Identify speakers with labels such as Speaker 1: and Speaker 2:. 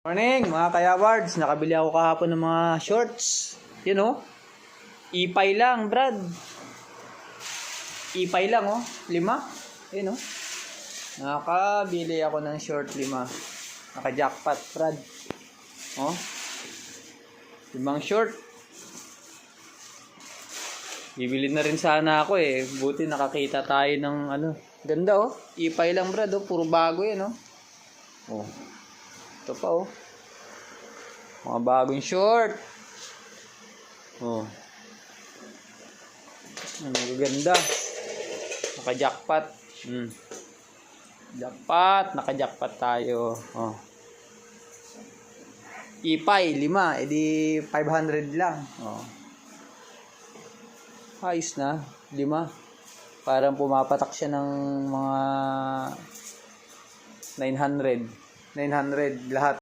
Speaker 1: Morning mga kayawards, nakabili ako kahapon ng mga shorts. Yun oh. Ipay lang, Brad. Ipay lang oh, 5. Yun oh. Nakabili ako ng short 5. Naka-jackpot, Brad. Oh. 5 short. Bibili na rin sana ako eh. Buti nakakita tayo ng ano. Ganda oh. Ipay lang, Brad oh. Puro bago yan oh. Oh. Ito pa oh. Mga bagong short. Oh. Ang ganda. Naka-jackpot. Jackpot, naka-jackpot tayo. Oh. Ipay 5, edi 500 lang. Oh. Ayos na, 5. Parang pumapatak siya ng mga 900 lahat.